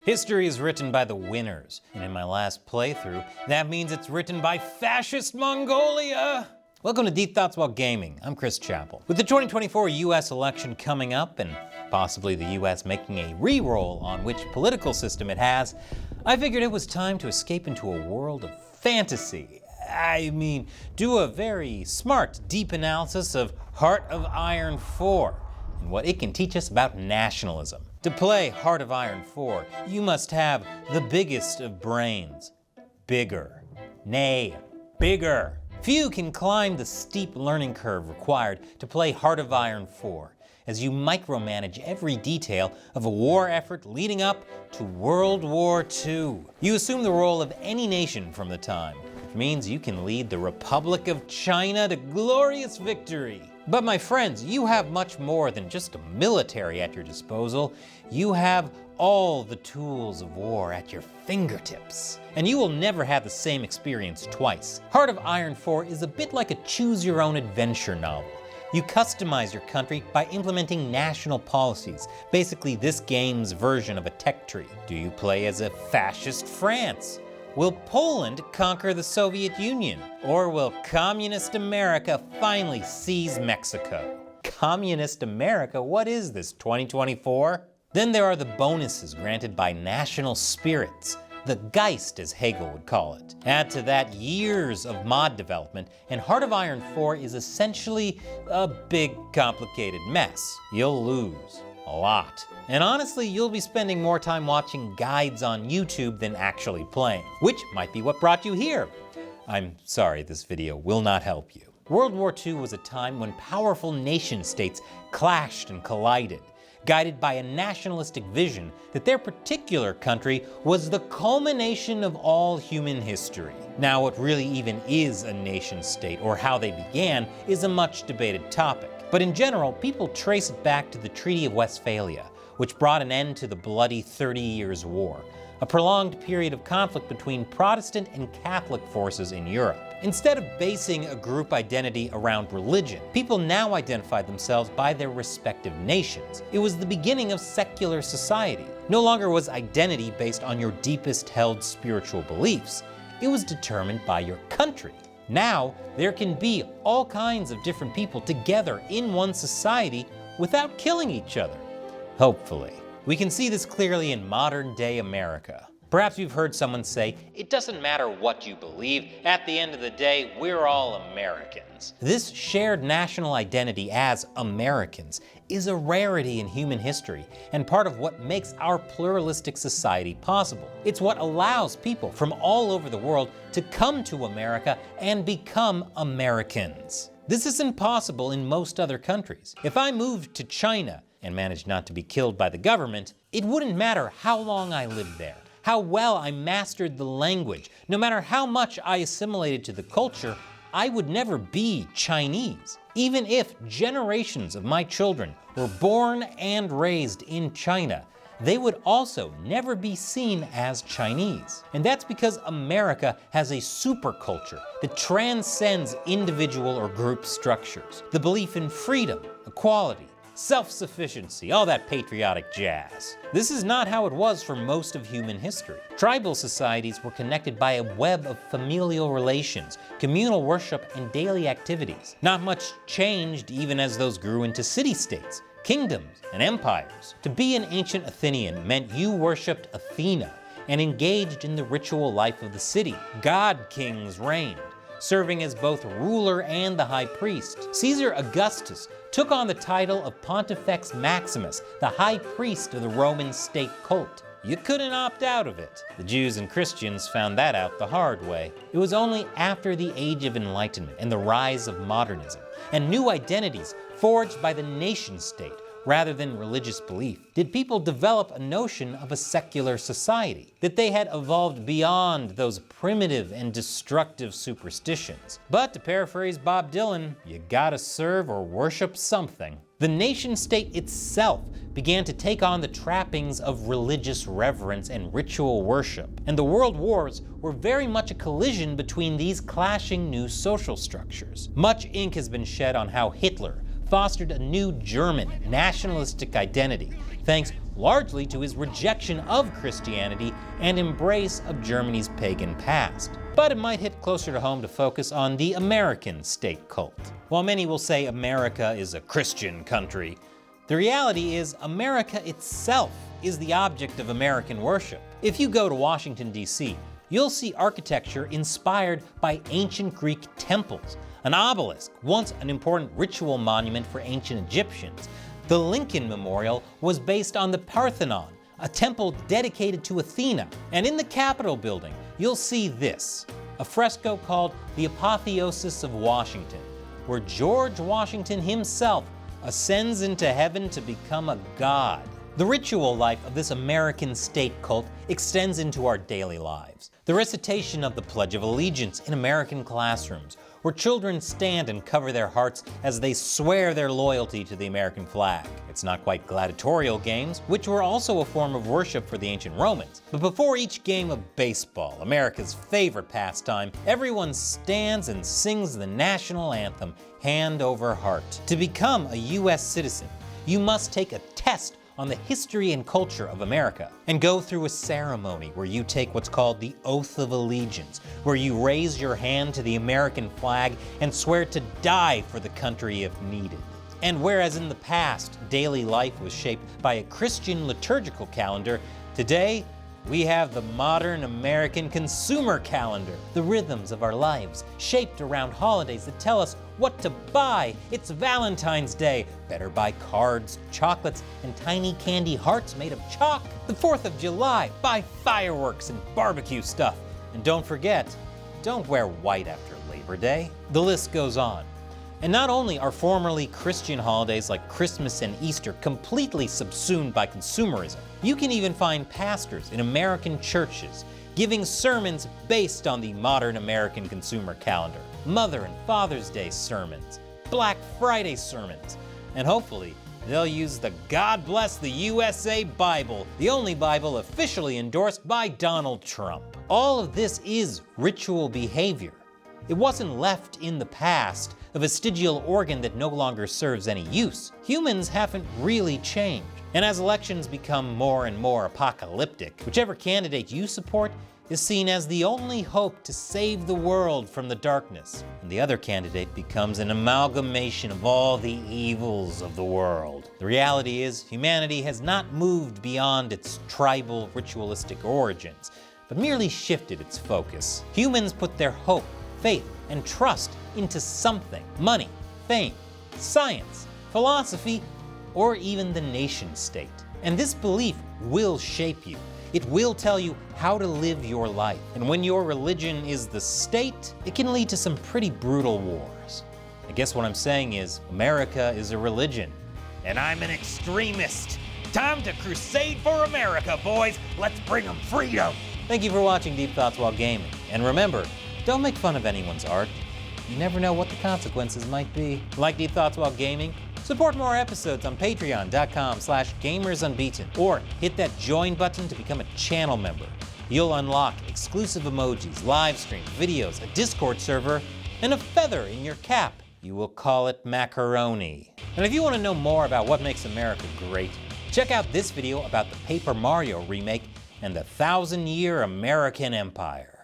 History is written by the winners, and in my last playthrough, that means it's written by fascist Mongolia! Welcome to Deep Thoughts While Gaming. I'm Chris Chappell. With the 2024 US election coming up, and possibly the US making a re-roll on which political system it has, I figured it was time to escape into a world of fantasy. I mean, do a very smart, deep analysis of Heart of Iron 4 and what it can teach us about nationalism. To play Heart of Iron 4, you must have the biggest of brains. Bigger. Nay, bigger. Few can climb the steep learning curve required to play Heart of Iron 4, as you micromanage every detail of a war effort leading up to World War II. You assume the role of any nation from the time, which means you can lead the Republic of China to glorious victory. But my friends, you have much more than just a military at your disposal. You have all the tools of war at your fingertips. And you will never have the same experience twice. Heart of Iron 4 is a bit like a choose-your-own-adventure novel. You customize your country by implementing national policies, basically this game's version of a tech tree. Do you play as a fascist France? Will Poland conquer the Soviet Union? Or will Communist America finally seize Mexico? Communist America? What is this, 2024? Then there are the bonuses granted by national spirits, the Geist as Hegel would call it. Add to that years of mod development, and Heart of Iron 4 is essentially a big, complicated mess. You'll lose a lot. And honestly, you'll be spending more time watching guides on YouTube than actually playing, which might be what brought you here. I'm sorry, this video will not help you. World War II was a time when powerful nation-states clashed and collided, guided by a nationalistic vision that their particular country was the culmination of all human history. Now, what really even is a nation-state, or how they began, is a much debated topic. But in general, people trace it back to the Treaty of Westphalia, which brought an end to the bloody 30 Years' War, a prolonged period of conflict between Protestant and Catholic forces in Europe. Instead of basing a group identity around religion, people now identified themselves by their respective nations. It was the beginning of secular society. No longer was identity based on your deepest held spiritual beliefs. It was determined by your country. Now, there can be all kinds of different people together in one society without killing each other. Hopefully. We can see this clearly in modern-day America. Perhaps you've heard someone say, "It doesn't matter what you believe, at the end of the day, we're all Americans." This shared national identity as Americans is a rarity in human history and part of what makes our pluralistic society possible. It's what allows people from all over the world to come to America and become Americans. This isn't possible in most other countries. If I moved to China and managed not to be killed by the government, it wouldn't matter how long I lived there, how well I mastered the language. No matter how much I assimilated to the culture, I would never be Chinese. Even if generations of my children were born and raised in China, they would also never be seen as Chinese. And that's because America has a superculture that transcends individual or group structures. The belief in freedom, equality, self-sufficiency, all that patriotic jazz. This is not how it was for most of human history. Tribal societies were connected by a web of familial relations, communal worship, and daily activities. Not much changed even as those grew into city-states, kingdoms, and empires. To be an ancient Athenian meant you worshipped Athena and engaged in the ritual life of the city. God-kings reigned, serving as both ruler and the high priest. Caesar Augustus took on the title of Pontifex Maximus, the high priest of the Roman state cult. You couldn't opt out of it. The Jews and Christians found that out the hard way. It was only after the Age of Enlightenment and the rise of modernism, and new identities forged by the nation-state rather than religious belief, did people develop a notion of a secular society, that they had evolved beyond those primitive and destructive superstitions. But to paraphrase Bob Dylan, you gotta serve or worship something. The nation-state itself began to take on the trappings of religious reverence and ritual worship, and the world wars were very much a collision between these clashing new social structures. Much ink has been shed on how Hitler fostered a new German nationalistic identity, thanks largely to his rejection of Christianity and embrace of Germany's pagan past. But it might hit closer to home to focus on the American state cult. While many will say America is a Christian country, the reality is America itself is the object of American worship. If you go to Washington, D.C., you'll see architecture inspired by ancient Greek temples. An obelisk, once an important ritual monument for ancient Egyptians. The Lincoln Memorial was based on the Parthenon, a temple dedicated to Athena. And in the Capitol building, you'll see this, a fresco called The Apotheosis of Washington, where George Washington himself ascends into heaven to become a god. The ritual life of this American state cult extends into our daily lives. The recitation of the Pledge of Allegiance in American classrooms, where children stand and cover their hearts as they swear their loyalty to the American flag. It's not quite gladiatorial games, which were also a form of worship for the ancient Romans. But before each game of baseball, America's favorite pastime, everyone stands and sings the national anthem hand over heart. To become a U.S. citizen, you must take a test on the history and culture of America, and go through a ceremony where you take what's called the Oath of Allegiance, where you raise your hand to the American flag and swear to die for the country if needed. And whereas in the past, daily life was shaped by a Christian liturgical calendar, today we have the modern American consumer calendar. The rhythms of our lives, shaped around holidays that tell us what to buy. It's Valentine's Day. Better buy cards, chocolates, and tiny candy hearts made of chalk. The 4th of July, buy fireworks and barbecue stuff. And don't forget, don't wear white after Labor Day. The list goes on. And not only are formerly Christian holidays like Christmas and Easter completely subsumed by consumerism, you can even find pastors in American churches giving sermons based on the modern American consumer calendar. Mother and Father's Day sermons, Black Friday sermons, and hopefully they'll use the God Bless the USA Bible, the only Bible officially endorsed by Donald Trump. All of this is ritual behavior. It wasn't left in the past, a vestigial organ that no longer serves any use. Humans haven't really changed. And as elections become more and more apocalyptic, whichever candidate you support is seen as the only hope to save the world from the darkness. And the other candidate becomes an amalgamation of all the evils of the world. The reality is, humanity has not moved beyond its tribal, ritualistic origins, but merely shifted its focus. Humans put their hope, faith, and trust into something. Money, fame, science, philosophy, or even the nation state. And this belief will shape you. It will tell you how to live your life. And when your religion is the state, it can lead to some pretty brutal wars. I guess what I'm saying is, America is a religion, and I'm an extremist. Time to crusade for America, boys. Let's bring them freedom. Thank you for watching Deep Thoughts While Gaming. And remember, don't make fun of anyone's art. You never know what the consequences might be. Like Deep Thoughts While Gaming? Support more episodes on patreon.com/gamersunbeaten, or hit that join button to become a channel member. You'll unlock exclusive emojis, live streams, videos, a Discord server, and a feather in your cap. You will call it macaroni. And if you want to know more about what makes America great, check out this video about the Paper Mario remake and the 1,000-year American Empire.